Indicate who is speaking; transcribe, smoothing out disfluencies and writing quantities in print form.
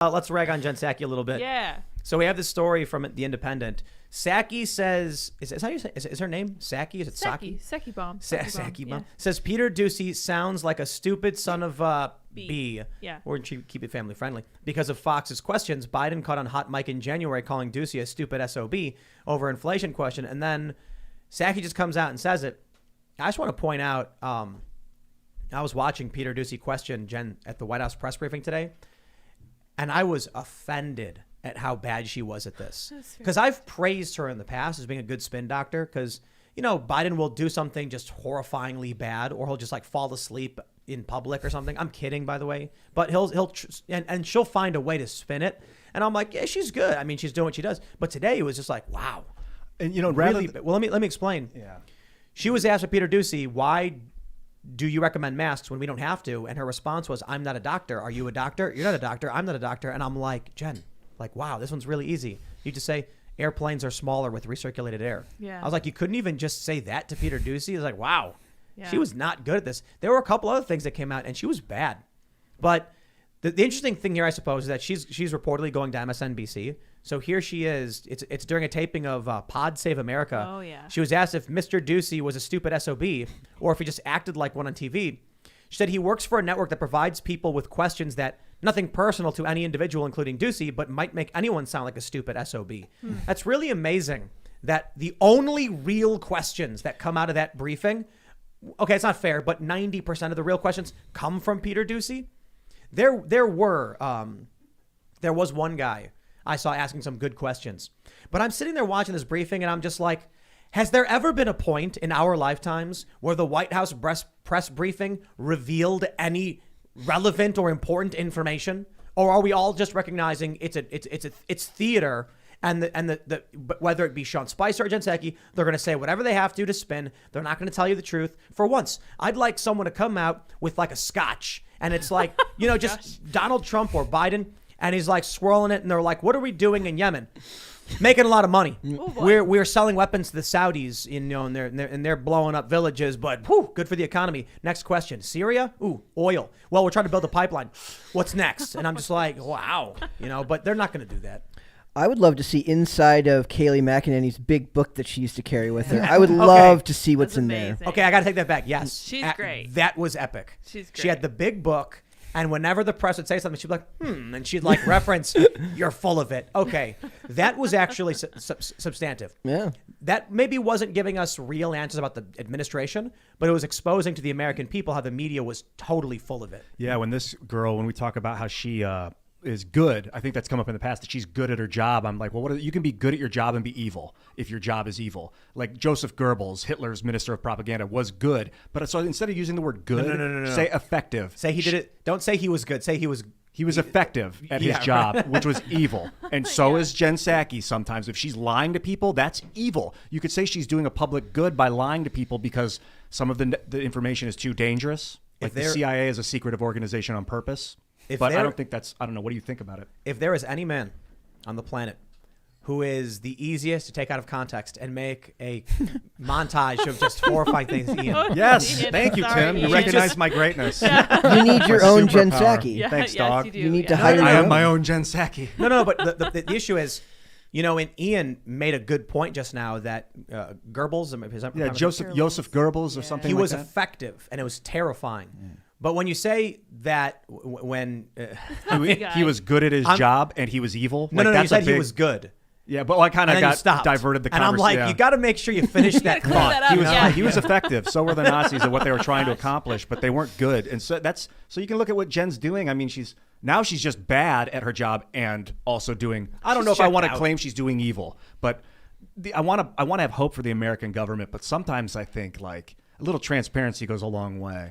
Speaker 1: Let's rag on Jen Psaki a little bit.
Speaker 2: Yeah.
Speaker 1: So we have this story from The Independent. Psaki says, is how you say? Is her name Psaki? Is it Psaki?
Speaker 2: Psaki bomb.
Speaker 1: Psaki bomb. Says Peter Doocy sounds like a stupid son of B.
Speaker 2: Yeah.
Speaker 1: Or keep it family friendly. Because of Fox's questions, Biden caught on hot mic in January calling Doocy a stupid SOB over inflation question, and then Psaki just comes out and says it. I just want to point out, I was watching Peter Doocy question Jen at the White House press briefing today, and I was offended at how bad she was at this. Because I've praised her in the past as being a good spin doctor, because, you know, Biden will do something just horrifyingly bad, or he'll just like fall asleep in public or something. I'm kidding, by the way. But and she'll find a way to spin it. And I'm like, yeah, she's good. I mean, she's doing what she does. But today it was just like, wow.
Speaker 3: And, you know,
Speaker 1: well, let me explain.
Speaker 3: Yeah.
Speaker 1: She was asked by Peter Doocy, why do you recommend masks when we don't have to? And her response was, I'm not a doctor. Are you a doctor? You're not a doctor. I'm not a doctor. And I'm like, Jen, like, wow, this one's really easy. You just say airplanes are smaller with recirculated air.
Speaker 2: Yeah.
Speaker 1: I was like, you couldn't even just say that to Peter Doocy? I was like, wow.
Speaker 2: Yeah.
Speaker 1: She was not good at this. There were a couple other things that came out, and she was bad. But the interesting thing here, I suppose, is that she's reportedly going to MSNBC. So here she is. It's during a taping of Pod Save America.
Speaker 2: Oh, yeah.
Speaker 1: She was asked if Mr. Doocy was a stupid SOB or if he just acted like one on TV. She said he works for a network that provides people with questions that nothing personal to any individual, including Doocy, but might make anyone sound like a stupid SOB. That's really amazing that the only real questions that come out of that briefing, okay, it's not fair, but 90% of the real questions come from Peter Doocy. There was one guy I saw asking some good questions, but I'm sitting there watching this briefing and I'm just like, has there ever been a point in our lifetimes where the White House press briefing revealed any relevant or important information? Or are we all just recognizing it's theater, and the whether it be Sean Spicer or Jen Psaki, they're going to say whatever they have to spin. They're not going to tell you the truth. For once, I'd like someone to come out with like a scotch, and it's like, you know, just Donald Trump or Biden, and he's like swirling it, and they're like, what are we doing in Yemen? Making a lot of money. We're selling weapons to the Saudis, you know, and they're blowing up villages, but whew, good for the economy. Next question. Syria? Ooh, oil. Well, we're trying to build a pipeline. What's next? And I'm just like, wow, you know, but they're not going to do that.
Speaker 4: I would love to see inside of Kayleigh McEnany's big book that she used to carry with her. I would love to see what's in there.
Speaker 1: Okay, I got to take that back. Yes.
Speaker 2: She's great.
Speaker 1: That was epic.
Speaker 2: She's great.
Speaker 1: She had the big book. And whenever the press would say something, she'd be like, and she'd like reference, you're full of it. Okay. That was actually substantive.
Speaker 4: Yeah.
Speaker 1: That maybe wasn't giving us real answers about the administration, but it was exposing to the American people how the media was totally full of it.
Speaker 3: Yeah, when we talk about how she is good, I think that's come up in the past, that she's good at her job. I'm like, well, you can be good at your job and be evil if your job is evil. Like Joseph Goebbels, Hitler's minister of propaganda, was good. But so instead of using the word good,
Speaker 1: no.
Speaker 3: say effective.
Speaker 1: Say he did it. Don't say he was good. Say he was
Speaker 3: effective at his job, which was evil. And so is Jen Psaki sometimes. If she's lying to people, that's evil. You could say she's doing a public good by lying to people because some of the information is too dangerous. Like the CIA is a secretive organization on purpose. But I don't think I don't know. What do you think about it?
Speaker 1: If there is any man on the planet who is the easiest to take out of context and make a montage of just horrifying things, Ian.
Speaker 3: Yes.
Speaker 2: Ian,
Speaker 3: Thank you, Tim. You recognize my greatness.
Speaker 4: You need your own Jen Psaki.
Speaker 2: Yeah,
Speaker 3: Thanks,
Speaker 2: yes,
Speaker 3: dog.
Speaker 2: You, do.
Speaker 4: You need to hire
Speaker 3: I am my own Jen Psaki.
Speaker 1: No, but the issue is, you know, and Ian made a good point just now that Goebbels,
Speaker 3: Joseph Goebbels or something
Speaker 1: he
Speaker 3: like
Speaker 1: was
Speaker 3: that.
Speaker 1: effective, and it was terrifying. But when you say that when
Speaker 3: he was good at his job and he was evil.
Speaker 1: No, you said he was good.
Speaker 3: Yeah, but I kind of got diverted the
Speaker 1: conversation. And I'm like, you got to make sure you finish that thought.
Speaker 3: He was effective. So were the Nazis at what they were trying to accomplish, but they weren't good. And so you can look at what Jen's doing. I mean, she's just bad at her job and also doing. I don't know if I want to claim she's doing evil, but I want to have hope for the American government. But sometimes I think like a little transparency goes a long way.